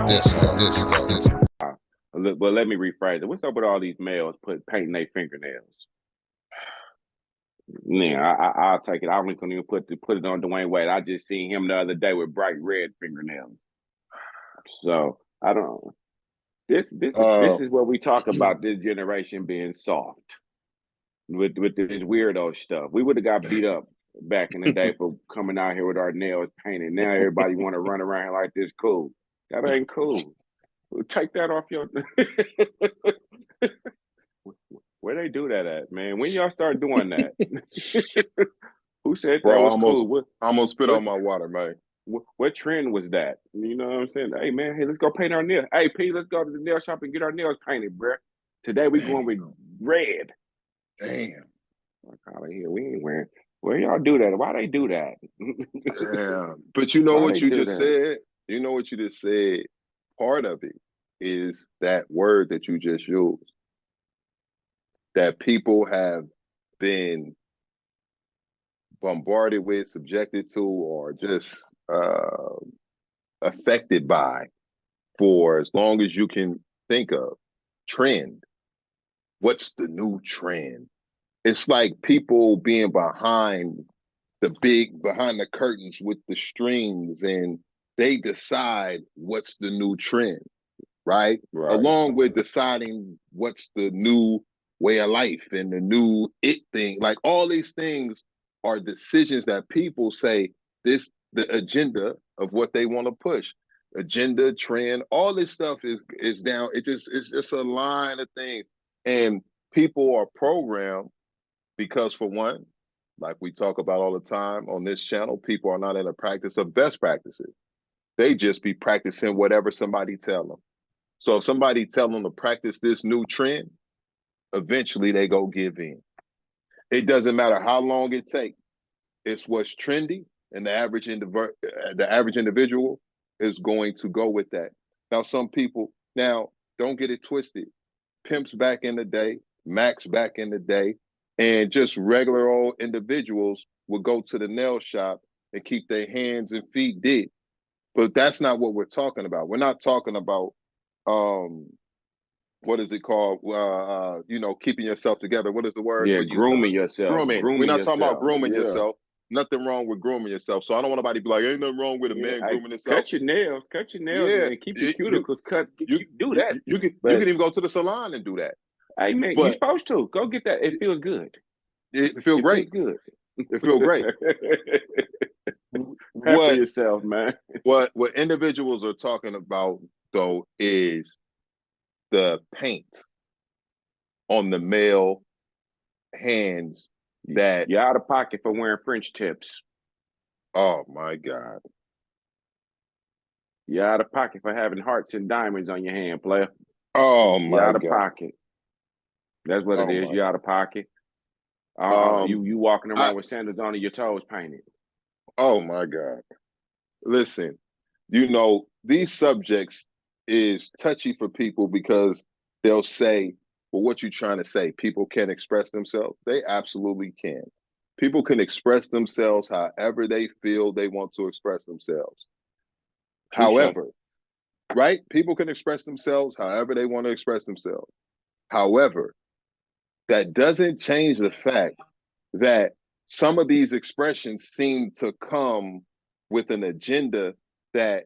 this. Look, but let me rephrase it. What's up with all these males painting their fingernails? Yeah, I'll take it. I don't even put it on Dwayne Wade. I just seen him the other day with bright red fingernails. So I don't. This is what we talk about. This generation being soft with this weirdo stuff. We would have got beat up back in the day for coming out here with our nails painted. Now everybody want to run around like this cool. That ain't cool. Take that off your. Where they do that at, man? When y'all start doing that? Who said that Bro, was cool? I almost spit on my water, man. What trend was that? You know what I'm saying? Hey, man, hey, let's go paint our nails. Hey, P, let's go to the nail shop and get our nails painted, bro. Today we going with red. Damn. Out of here, we ain't wearing. Where y'all do that? Why they do that? Yeah, but you know what you just said? You know what you just said? Part of it is that word that you just used. That people have been bombarded with, subjected to, or just affected by for as long as you can think of. Trend. What's the new trend? It's like people being behind the curtains with the strings, and they decide what's the new trend, right? Along with deciding what's the new way of life and the new it thing. Like all these things are decisions that people say the agenda of what they want to push. Agenda, trend, all this stuff is down. It's just a line of things. And people are programmed because, for one, like we talk about all the time on this channel, people are not in a practice of best practices. They just be practicing whatever somebody tell them. So if somebody tell them to practice this new trend, eventually they go give in. It doesn't matter how long it takes. It's what's trendy, and the average individual is going to go with that. Now, some people, don't get it twisted. Pimps back in the day, Max back in the day, and just regular old individuals would go to the nail shop and keep their hands and feet did. But that's not what we're talking about. We're not talking about what is it called? Keeping yourself together. What is the word? Yeah, grooming yourself. Grooming. We're not talking about grooming yourself. Nothing wrong with grooming yourself. So I don't want nobody to be like, ain't nothing wrong with a man grooming himself. Cut your nails and keep your cuticles cut. Do that. You can even go to the salon and do that. Hey man, you're supposed to. Go get that. It feels good. It feels great. Good. It feels great. Pamper yourself, man. What individuals are talking about though is the paint on the male hands that you're out of pocket for wearing French tips. Oh my God. You're out of pocket for having hearts and diamonds on your hand, player. Oh my God. You're out of pocket. That's what it is. You're out of pocket. You walking around with sandals on and your toes painted. Oh my God. Listen, these subjects is touchy for people because they'll say, well, what you trying to say? People can't express themselves. They absolutely can. People can express themselves however they feel they want to express themselves. However, right? People can express themselves however they want to express themselves. However, that doesn't change the fact that some of these expressions seem to come with an agenda that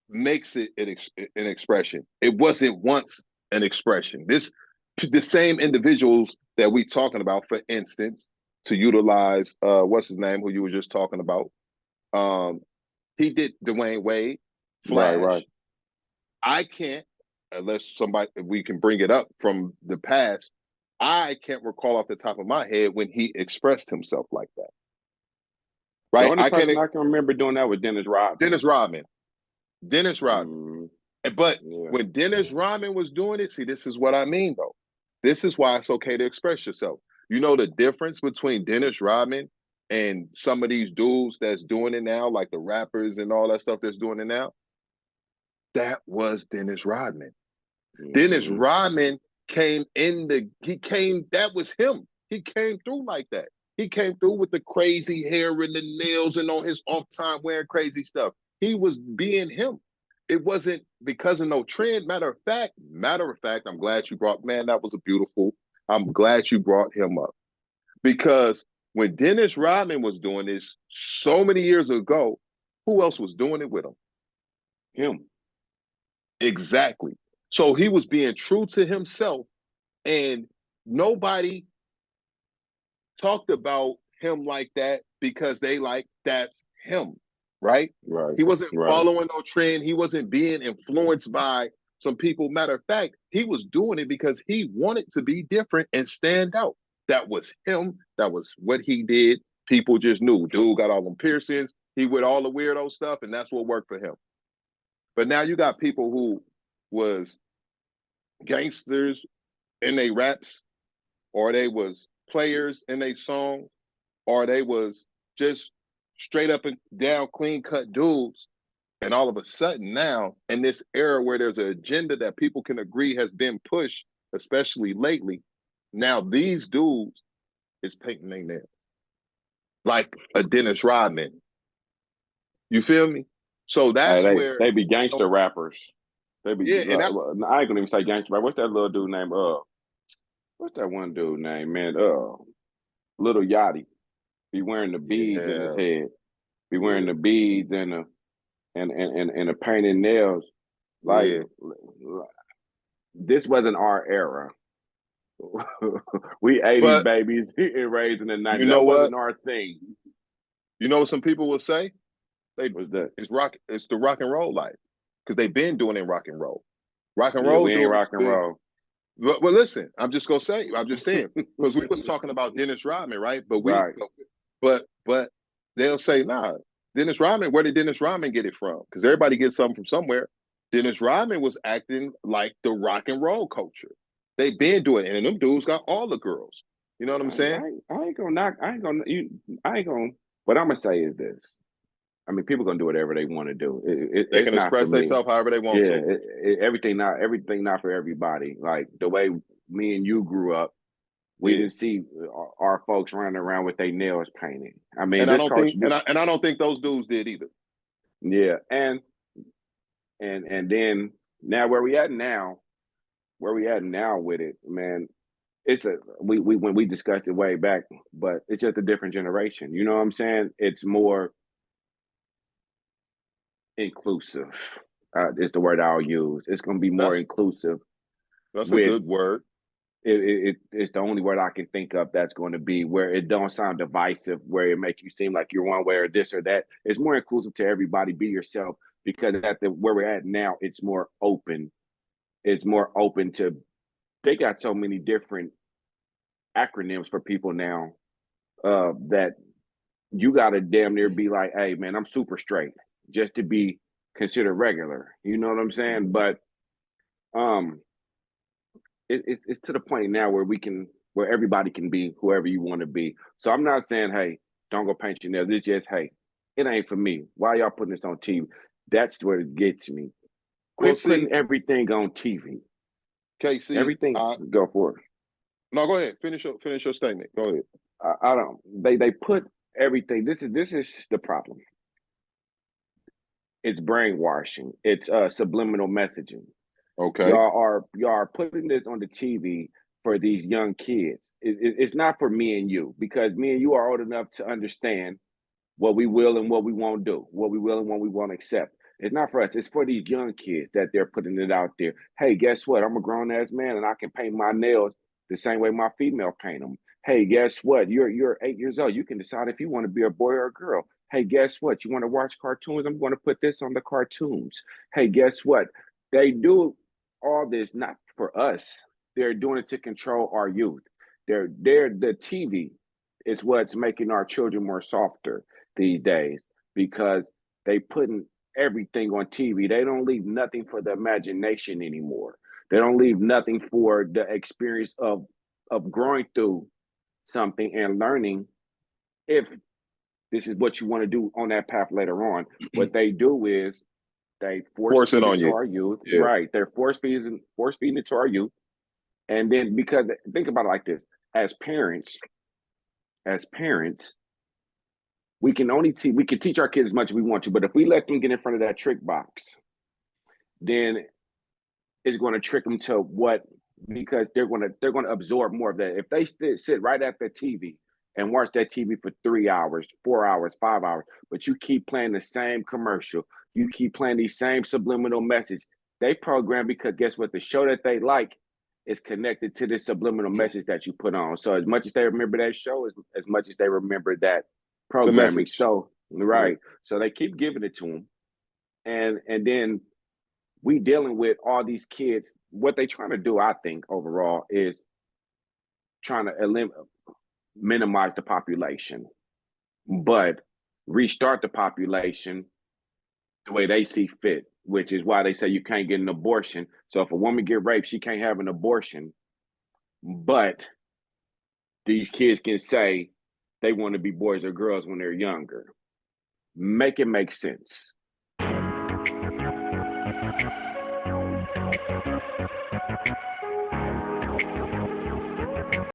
makes it an expression. It wasn't once an expression. The same individuals that we talking about, for instance, to utilize what's his name, who you were just talking about. He did Dwayne Wade, Flash. Right. I can't, unless we can bring it up from the past. I can't recall off the top of my head when he expressed himself like that. Right? The only person I can remember doing that was Dennis Rodman. Dennis Rodman. But when Dennis Rodman was doing it, see, this is what I mean, though. This is why it's okay to express yourself. You know the difference between Dennis Rodman and some of these dudes that's doing it now, like the rappers and all that stuff that's doing it now? That was Dennis Rodman. Dennis Rodman that was him. He came through like that. He came through with the crazy hair and the nails and on his off time wearing crazy stuff. He was being him. it wasn't because of no trend. Matter of fact, I'm glad you brought, man, that was a beautiful, I'm glad you brought him up. Because when Dennis Rodman was doing this so many years ago, who else was doing it with him? Him. Exactly. So he was being true to himself, and nobody talked about him like that because they like that's him, right? Right. He wasn't Right. following no trend. He wasn't being influenced by some people. Matter of fact, he was doing it because he wanted to be different and stand out. That was him. That was what he did. People just knew. Dude got all them piercings. He with all the weirdo stuff, and that's what worked for him. But now you got people who was gangsters in their raps, or they was players in their songs, or they was just straight up and down clean cut dudes. And all of a sudden now, in this era where there's an agenda that people can agree has been pushed, especially lately, now these dudes is painting their nails like a Dennis Rodman. You feel me? So Hey, that's where, they be gangster rappers. They be. yeah, and that, I ain't gonna even say gangster rapper. What's that little dude named? What's that one dude named? Man, Little Yachty. Be wearing the beads in his yeah, head. Be wearing yeah, the beads and the painted nails. Like yeah. this wasn't our era. We 80s But babies and raised in the you 90s. know That what? wasn't our thing. You know what some people will say? They Was that? it's the rock and roll life. Because they've been doing it in rock and roll. Rock and Yeah, roll we ain't dudes rock and been. roll. Well, listen, I'm just saying, because we was talking about Dennis Rodman, right? Right. But they'll say, nah, Dennis Rodman, where did Dennis Rodman get it from? Because everybody gets something from somewhere. Dennis Rodman was acting like the rock and roll culture. They been doing it, and them dudes got all the girls. You know what I'm saying? I ain't gonna knock. I ain't gonna. What I'm gonna say is this. I mean, people gonna do whatever they want to do. They It's can not for express me. themselves however they want Yeah, to. everything not for everybody. Like the way me and you grew up, we Yeah. didn't see our folks running around with their nails painted. I mean, And I this don't culture. think and I don't think those dudes did either. Yeah, and then now where we at now with it, man. It's a we when we discussed it way back, but it's just a different generation. You know what I'm saying? It's more inclusive. Is the word I'll use. It's going to be more That's inclusive that's a with good word. it's the only word I can think of that's going to be where it don't sound divisive, where it make you seem like you're one way or this or that. It's more inclusive to everybody. Be yourself, because at the where we're at now, it's more open. It's more open to. They got so many different acronyms for people now that you got to damn near be like, hey man, I'm super straight just to be considered regular. You know what I'm saying? But um, it's to the point now where everybody can be whoever you want to be. So I'm not saying, hey, don't go paint your nails. It's just, hey, it ain't for me. Why y'all putting this on TV? That's what it gets me. Well, Quit see, putting everything on TV. KC, Everything, go for it. no, go ahead. Finish your statement. Go ahead. I don't. They put everything. This is the problem. It's brainwashing. It's subliminal messaging. Okay. Y'all are putting this on the TV for these young kids. It's not for me and you, because me and you are old enough to understand what we will and what we won't do, what we will and what we won't accept. It's not for us. It's for these young kids that they're putting it out there. Hey, guess what? I'm a grown ass man and I can paint my nails the same way my female paint them. Hey, guess what? You're 8 years old. You can decide if you want to be a boy or a girl. Hey, guess what? You want to watch cartoons? I'm going to put this on the cartoons. Hey, guess what? They do all this not for us. They're doing it to control our youth. They're the TV is what's making our children more softer these days, because they putting everything on TV. They don't leave nothing for the imagination anymore. They don't leave nothing for the experience of growing through something and learning if this is what you want to do on that path later on. What they do is they force Force it feed it on to you. our youth. Yeah. Right. They're force feeding it to our youth. And then, because think about it like this, as parents, as parents, we can teach our kids as much as we want to, but if we let them get in front of that trick box then it's going to trick them to what, because they're going to absorb more of that. If they sit right at the TV and watch that TV for 3 hours, 4 hours, 5 hours, but you keep playing the same commercial, you keep playing these same subliminal message, they program, because guess what? The show that they like is connected to this subliminal message that you put on. So as much as they remember that show, as much as they remember that The programming. message. So right. So they keep giving it to them. And then we dealing with all these kids. What they trying to do, I think, overall, is trying to minimize the population, but restart the population the way they see fit, which is why they say you can't get an abortion. So if a woman get raped, she can't have an abortion, but these kids can say they want to be boys or girls when they're younger. Make it make sense.